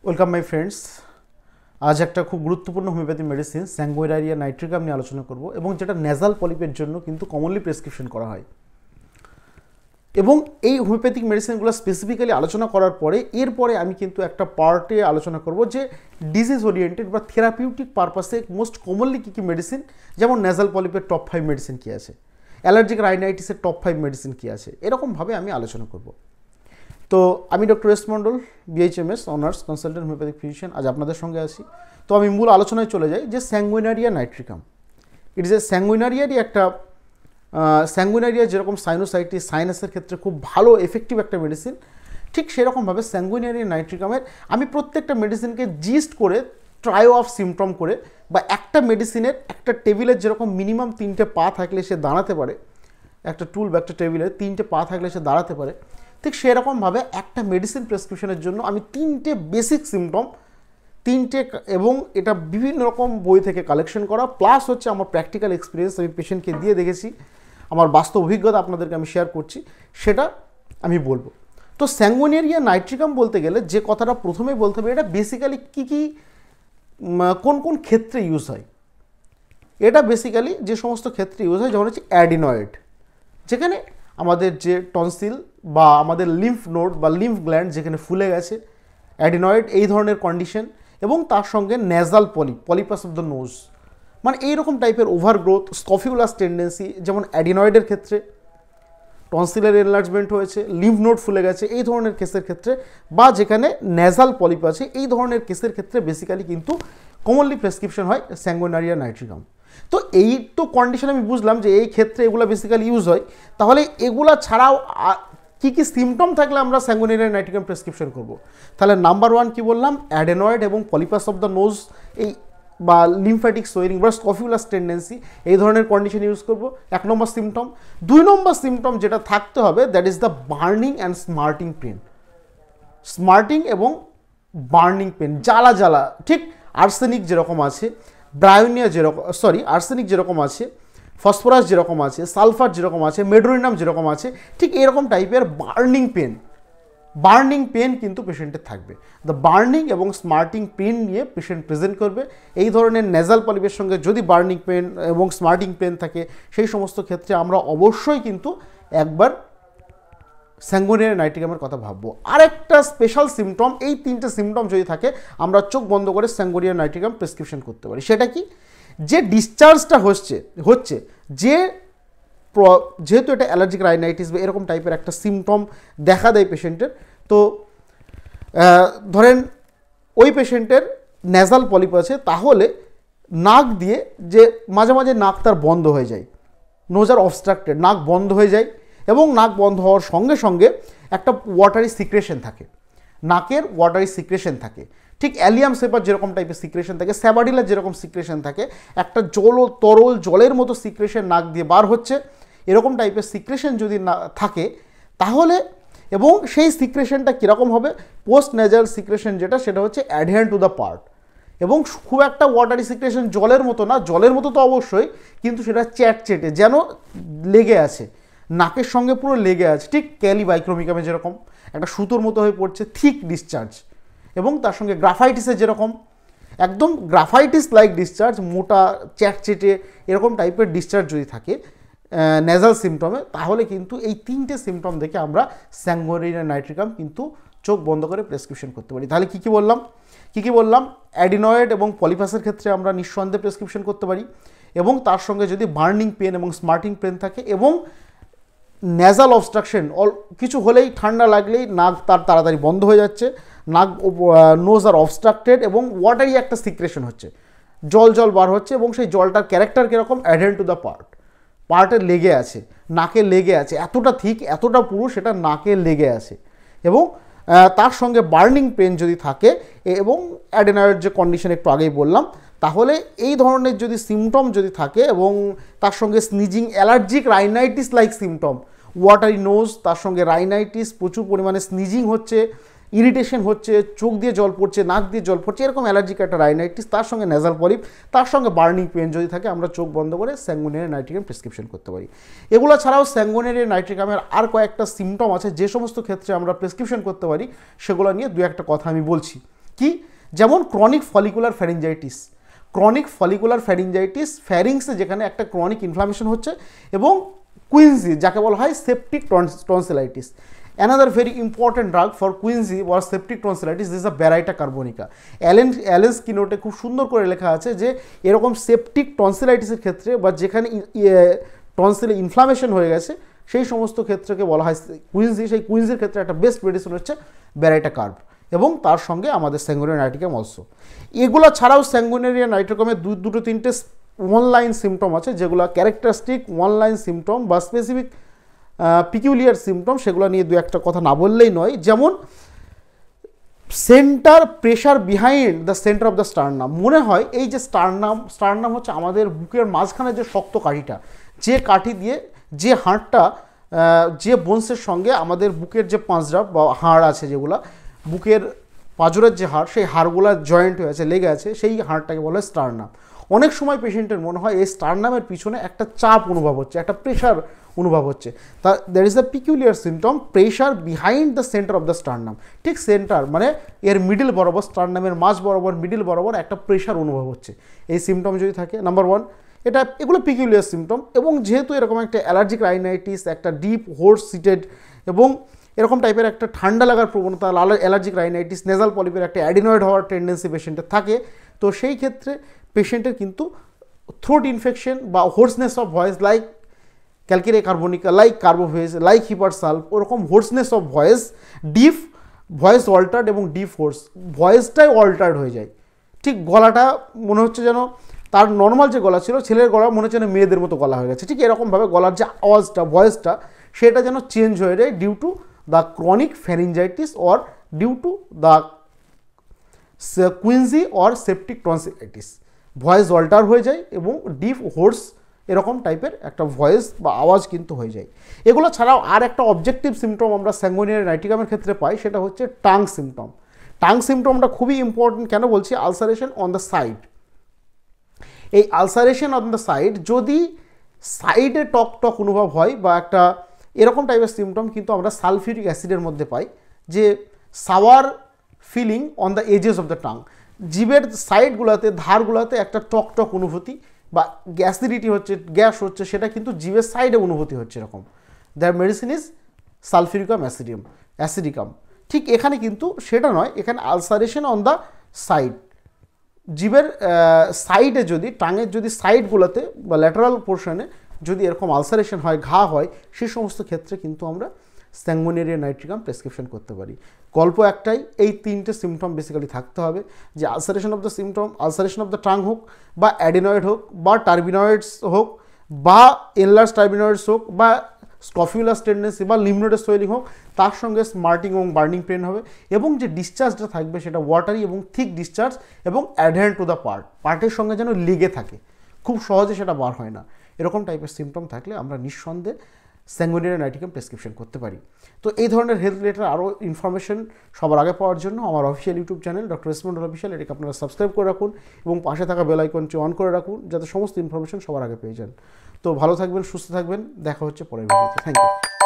Welcome my friends. আজ একটা খুব গুরুত্বপূর্ণ হোমিওপ্যাথি মেডিসিন স্যাঙ্গুইনারিয়া নাইট্রিকাম নিয়ে আলোচনা করব এবং যেটা নেজাল পলিপের জন্য কিন্তু কমনলি প্রেসক্রিপশন করা হয়। এবং এই হোমিওপ্যাথিক মেডিসিনগুলো স্পেসিফিক্যালি আলোচনা করার পরে এরপরে আমি কিন্তু একটা পার্টে আলোচনা করব যে ডিজিজ ওরিয়েন্টেড বা থেরাপিউটিক পারপাসে মোস্ট কমনলি কী কী মেডিসিন, যেমন নেজাল পলিপের টপ 5 মেডিসিন কী আছে, অ্যালার্জিক রাইনাইটিসের টপ 5 মেডিসিন কী আছে, এরকমভাবে আমি আলোচনা করব। তো আমি doctor S Mondal, BHMS honours consultant homeopathic physician, আজ আপনাদের সঙ্গে আছি। তো আমি মূল আলোচনায় চলে যাই যে স্যাঙ্গুইনারিয়া নাইট্রিকাম ইট ইজ এ স্যাঙ্গুইনারিয়ারই একটা স্যাঙ্গুইনারিয়া যেরকম সাইনোসাইটিস সাইনাসের ক্ষেত্রে খুব ভালো এফেক্টিভ একটা মেডিসিন, ঠিক সেরকমভাবে স্যাঙ্গুইনারিয়া নাইট্রিকামের আমি প্রত্যেকটা মেডিসিনকে জিস্ট করে ট্রায়ো অফ সিমটম করে বা একটা মেডিসিনের একটা টেবিলের যেরকম মিনিমাম 3টে পা থাকলে সে দাঁড়াতে পারে, একটা টুল বা একটা টেবিলের 3টে পা থাকলে সে দাঁড়াতে পারে, ঠিক সেরকমভাবে একটা মেডিসিন প্রেসক্রিপশনের জন্য আমি 3টে বেসিক সিমটম এবং এটা বিভিন্ন রকম বই থেকে কালেকশন করা প্লাস হচ্ছে আমার প্র্যাকটিক্যাল এক্সপিরিয়েন্স, আমি পেশেন্টকে দিয়ে দেখেছি, আমার বাস্তব অভিজ্ঞতা আপনাদেরকে আমি শেয়ার করছি, সেটা আমি বলবো। তো স্যাঙ্গুইনারিয়া নাইট্রিকাম বলতে গেলে যে কথাটা প্রথমেই বলতে হবে, এটা বেসিক্যালি কী কোন কোন ক্ষেত্রে ইউজ হয়। এটা বেসিক্যালি যে সমস্ত ক্ষেত্রে ইউজ হয়, যেমন হচ্ছে অ্যাডিনয়েড, যেখানে আমাদের যে টনসিল বা আমাদের লিম্ফ নোড বা লিম্ফ গ্ল্যান্ড যেখানে ফুলে গেছে, অ্যাডিনয়েড এই ধরনের কন্ডিশন, এবং তার সঙ্গে nasal polypus of the nose, মানে এইরকম টাইপের ওভারগ্রোথ, স্কফিউলাস টেন্ডেন্সি, যেমন অ্যাডিনয়েডের ক্ষেত্রে টনসিলের এনলার্জমেন্ট হয়েছে, লিম্ফ নোড ফুলে গেছে, এই ধরনের কেসের ক্ষেত্রে, বা যেখানে নেজাল পলিপ আছে, এই ধরনের কেসের ক্ষেত্রে বেসিক্যালি কিন্তু কমনলি প্রেসক্রিপশন হয় স্যাঙ্গুইনারিয়া নাইট্রিকাম। তো এই তো কন্ডিশন আমি বুঝলাম যে এই ক্ষেত্রে এগুলো বেসিক্যালি ইউজ হয়। তাহলে এগুলা ছাড়াও কী কী সিমটম থাকলে আমরা স্যাঙ্গুইনারিয়া নাইট্রিকাম প্রেসক্রিপশন করব। তাহলে নাম্বার 1 কি বললাম, অ্যাডেনয়েড এবং পলিপাস অফ দ্য নোজ, এই বা লিমফ্যাটিক সোয়ারিং বা স্কফিউলাস টেন্ডেন্সি, এই ধরনের কন্ডিশন ইউজ করব 1 নম্বর সিমটম। 2 নম্বর সিমটম যেটা থাকতে হবে, that is the burning and smarting pain. Smarting এবং বার্নিং পেন, জ্বালা জ্বালা, ঠিক আর্সেনিক যেরকম আছে, ব্রায়োনিয়া যেরকম আর্সেনিক যেরকম আছে, ফসফরাস যেরকম আছে, সালফার যেরকম আছে, মেডোরিনাম যেরকম আছে, ঠিক এরকম টাইপের বার্নিং পেন কিন্তু পেশেন্টের থাকবে। দ্য বার্নিং এবং স্মার্টিং পেন নিয়ে পেশেন্ট প্রেজেন্ট করবে। এই ধরনের নেজাল পলিপের সঙ্গে যদি বার্নিং পেন এবং স্মার্টিং পেন থাকে, সেই সমস্ত ক্ষেত্রে আমরা অবশ্যই কিন্তু একবার স্যাঙ্গুইনারিয়া নাইট্রিকামের কথা ভাববো। আরেকটা স্পেশাল সিমটম, এই 3টে সিমটম যদি থাকে আমরা চোখ বন্ধ করে স্যাঙ্গুইনারিয়া নাইট্রিকাম প্রেসক্রিপশন করতে পারি। সেটা কি, যে ডিসচার্জটা হচ্ছে যেহেতু এটা অ্যালার্জিক রাইনাইটিস বা এরকম টাইপের একটা সিমটম দেখা দেয় পেশেন্টের, তো ধরেন ওই পেশেন্টের নেজাল পলিপ আছে, তাহলে নাক দিয়ে যে মাঝে মাঝে নাক তার বন্ধ হয়ে যায়, নোজ আর অবস্ট্রাক্টেড, নাক বন্ধ হয়ে যায়, এবং নাক বন্ধ হওয়ার সঙ্গে সঙ্গে একটা ওয়াটারি সিক্রেশন থাকে, নাকের ওয়াটারি সিক্রেশন থাকে, ঠিক অ্যালিয়াম সেপার যেরকম টাইপের সিক্রেশন থাকে, স্যাবাডিলার যেরকম সিক্রেশন থাকে, একটা তরল জলের মতো সিক্রেশন নাক দিয়ে বার হচ্ছে, এরকম টাইপের সিক্রেশন যদি না থাকে তাহলে, এবং সেই সিক্রেশনটা কীরকম হবে, পোস্ট নেজাল সিক্রেশন যেটা, সেটা হচ্ছে অ্যাডহেরেন্ট টু দ্য পার্ট, এবং খুব একটা ওয়াটারি সিক্রেশন জলের মতো না, জলের মতো তো অবশ্যই, কিন্তু সেটা চ্যাটচেটে যেন লেগে আছে, নাকের সঙ্গে পুরো লেগে আছে, ঠিক ক্যালিবাইক্রোমিকামে যেরকম একটা সুতোর মতো হয়ে পড়ছে, থিক ডিসচার্জ, এবং তার সঙ্গে গ্রাফাইটিসের যেরকম একদম গ্রাফাইটিস লাইক ডিসচার্জ, মোটা চ্যাটচেটে এরকম টাইপের ডিসচার্জ যদি থাকে নেজাল সিমটমে, তাহলে কিন্তু এই 3টে সিমটম দেখে আমরা স্যাঙ্গুইনারিয়া নাইট্রিকাম কিন্তু চোখ বন্ধ করে প্রেসক্রিপশন করতে পারি। তাহলে কী কী বললাম, অ্যাডিনয়েড এবং পলিপাসের ক্ষেত্রে আমরা নিঃসন্দেহে প্রেসক্রিপশন করতে পারি, এবং তার সঙ্গে যদি বার্নিং পেন এবং স্মার্টিং পেন থাকে, এবং নেজাল অবস্ট্রাকশন, কিছু হলেই ঠান্ডা লাগলেই নাক তার তাড়াতাড়ি বন্ধ হয়ে যাচ্ছে, নাক নোজ আর অবস্ট্রাক্টেড, এবং ওয়াটারি একটা সিক্রেশন হচ্ছে, জল বার হচ্ছে, এবং সেই জলটার ক্যারেক্টার কীরকম, অ্যাডহেরেন্ট টু দ্য পার্টে লেগে আছে, নাকে লেগে আছে, এতটা থিক এতটা পুরো সেটা নাকে লেগে আছে, এবং তার সঙ্গে বার্নিং পেন যদি থাকে, এবং অ্যাডেনয়েড যে কন্ডিশন একটু আগেই বললাম, তাহলে এই ধরনের যদি সিমটম যদি থাকে, এবং তার সঙ্গে sneezing, allergic rhinitis like symptom, watery nose, তার সঙ্গে রাইনাইটিস, প্রচুর পরিমাণে স্নিজিং হচ্ছে, ইরিটেশন হচ্ছে, চোখ দিয়ে জল পড়ছে, নাক দিয়ে জল পড়ছে, এরকম অ্যালার্জিক একটা রাইনাইটিস, তার সঙ্গে নেজাল পলিপ, তার সঙ্গে বার্নিং পেন যদি থাকে, আমরা চোখ বন্ধ করে স্যাঙ্গুইনারিয়া নাইট্রিকাম প্রেসক্রিপশন করতে পারি। এগুলো ছাড়াও স্যাঙ্গুইনারিয়া নাইট্রিকামের আর কয়েকটা সিমটম আছে যে সমস্ত ক্ষেত্রে আমরা প্রেসক্রিপশন করতে পারি, সেগুলো নিয়ে 2-1টা কথা আমি বলছি। কি, যেমন chronic follicular pharyngitis, chronic follicular pharyngitis, ফ্যারিংসে যেখানে একটা ক্রনিক ইনফ্লামেশন হচ্ছে, এবং কুইনজি যাকে বলা হয় septic tonsillitis. Another very important drug for quinsy or septic tonsillitis this a baryta carbonica. Allen's কিনোটে খুব সুন্দর করে লেখা আছে যে এরকম সেপটিক টনসিলাইটিসের ক্ষেত্রে বা যেখানে টনসিলে ইনফ্লামেশন হয়ে গেছে সেই সমস্ত ক্ষেত্রকে বলা হয় কুইনজি। সেই কুইনজির ক্ষেত্রে একটা বেস্ট মেডিসিন হচ্ছে ব্যারাইটা কার্ব, এবং তার সঙ্গে আমাদের স্যাঙ্গুইনারিয়া নাইট্রিকাম অলসো। এগুলো ছাড়াও স্যাঙ্গুইনারিয়া নাইট্রিকামের দুটো তিনটে অনলাইন সিমটম আছে, যেগুলো ক্যারেক্টারিস্টিক অনলাইন সিমটম বা স্পেসিফিক পিকিউলিয়ার সিমটম, সেগুলো নিয়ে দু একটা কথা না বললেই নয়। যেমন centre pressure behind the centre of the sternum. মনে হয় এই যে স্টারনাম হচ্ছে আমাদের বুকের মাঝখানে যে শক্ত কাঠিটা, যে কাঠি দিয়ে যে হাড়টা, যে বোনসের সঙ্গে আমাদের বুকের যে পাঁজরা বা হাড় আছে, যেগুলো বুকের পাঁজরের যে হাড়, সেই হাড়গুলো জয়েন্ট হয়ে আছে, লেগে আছে, সেই হাড়টাকে বলা হয় স্টারনাম। অনেক সময় পেশেন্টের মনে হয় এই স্টারনামের পিছনে একটা চাপ অনুভব হচ্ছে, একটা প্রেশার অনুভব হচ্ছে। তা there is the peculiar symptom pressure behind the centre of the sternum. ঠিক সেন্টার মানে এর মিডিল বরাবর, স্টারনামের মাঝ বরাবর, মিডিল বরাবর একটা প্রেশার অনুভব হচ্ছে। এই সিমটম যদি থাকে, নাম্বার 1, এগুলো পিকিউলিয়ার সিমটম। এবং যেহেতু এরকম একটা অ্যালার্জিক রাইনাইটিস, একটা ডিপ হোর্স সিটেড এবং এরকম টাইপের একটা ঠান্ডা লাগার প্রবণতা, অ্যালার্জিক রাইনাইটিস, নেজাল পলিপের একটা অ্যাডিনয়েড হওয়ার টেন্ডেন্সি পেশেন্টের থাকে, তো সেই ক্ষেত্রে পেশেন্টের কিন্তু থ্রোট ইনফেকশন বা hoarseness of voice like calcarea carbonica, like carbo veg, like hepar sulph, ওরকম hoarseness of voice, deep voice altered এবং ডিপ হোর্স, ভয়েসটাই অল্টার্ড হয়ে যায়। ঠিক গলাটা মনে হচ্ছে যেন তার নর্মাল যে গলা ছিল, ছেলের গলা মনে হচ্ছে যেন মেয়েদের মতো গলা হয়ে গেছে। ঠিক এরকমভাবে গলার যে আওয়াজটা, ভয়েসটা, সেটা যেন চেঞ্জ হয়ে যায় due to the chronic pharyngitis or due to the quinsy or septic tonsillitis. Voice alter হয়ে যায় এবং ডিপ হোর্স এরকম টাইপের একটা ভয়েস বা আওয়াজ কিন্তু হয়ে যায়। এগুলো ছাড়াও আর একটা অবজেক্টিভ সিমটম আমরা স্যাঙ্গুইনারিয়া নাইট্রিকামের ক্ষেত্রে পাই, সেটা হচ্ছে টাং সিমটম। টাং সিমটমটা খুবই ইম্পর্টেন্ট। কেন বলছি? Ulceration on the side. এই আলসারেশন অন দ্য সাইড যদি সাইডে টক টক অনুভব হয় বা একটা এরকম টাইপের সিমটম কিন্তু আমরা সালফিউরিক অ্যাসিডের মধ্যে পাই, যে sour feeling on the edges of the tongue, জিভের সাইডগুলোতে, ধারগুলোতে একটা টক টক অনুভূতি বা অ্যাসিডিটি হচ্ছে, গ্যাস হচ্ছে, সেটা কিন্তু জিভের সাইডে অনুভূতি হচ্ছে এরকম। There medicine is sulphuricum acidicum. ঠিক এখানে কিন্তু সেটা নয়, এখানে আলসারেশন অন দ্য সাইড, জিভের সাইডে যদি, টাঙের যদি সাইডগুলোতে বা ল্যাটারাল পোর্শনে যদি এরকম আলসারেশন হয়, ঘা হয়, সেই সমস্ত ক্ষেত্রে কিন্তু আমরা স্যাঙ্গুইনারিয়া নাইট্রিকাম প্রেসক্রিপশন করতে পারি। গল্প একটাই, এই তিনটে সিমটম বেসিক্যালি থাকতে হবে, যে ulceration of the symptom, ulceration of the tongue হোক বা অ্যাডিনয়েড হোক বা টার্বিনয়েডস হোক বা এনলার্জ টার্বিনয়েডস হোক বা স্কফিউলাস টেন্ডেন্সি বা লিমনোডের সোয়েলিং হোক, তার সঙ্গে স্মার্টিং এবং বার্নিং পেন হবে, এবং যে ডিসচার্জটা থাকবে সেটা ওয়াটারি এবং থিক ডিসচার্জ এবং অ্যাডহেন্ট টু দ্য পার্টের সঙ্গে যেন লেগে থাকে, খুব সহজে সেটা বার হয় না। এরকম টাইপের সিমটম থাকলে আমরা নিঃসন্দেহে স্যাঙ্গুইনারিয়া নাইট্রিকাম প্রেসক্রিপশন করতে পারি। তো এই ধরনের হেলথ রিলেটেড আরও ইনফরমেশন সবার আগে পাওয়ার জন্য আমার official YouTube channel doctor S Mondal official, এটাকে আপনারা সাবস্ক্রাইব করে রাখুন এবং পাশে থাকা বেল আইকনটি অন করে রাখুন, যাতে সমস্ত ইনফরমেশন সবার আগে পেয়ে যান। তো ভালো থাকবেন, সুস্থ থাকবেন, দেখা হচ্ছে পরের ভিডিওতে। Thank you.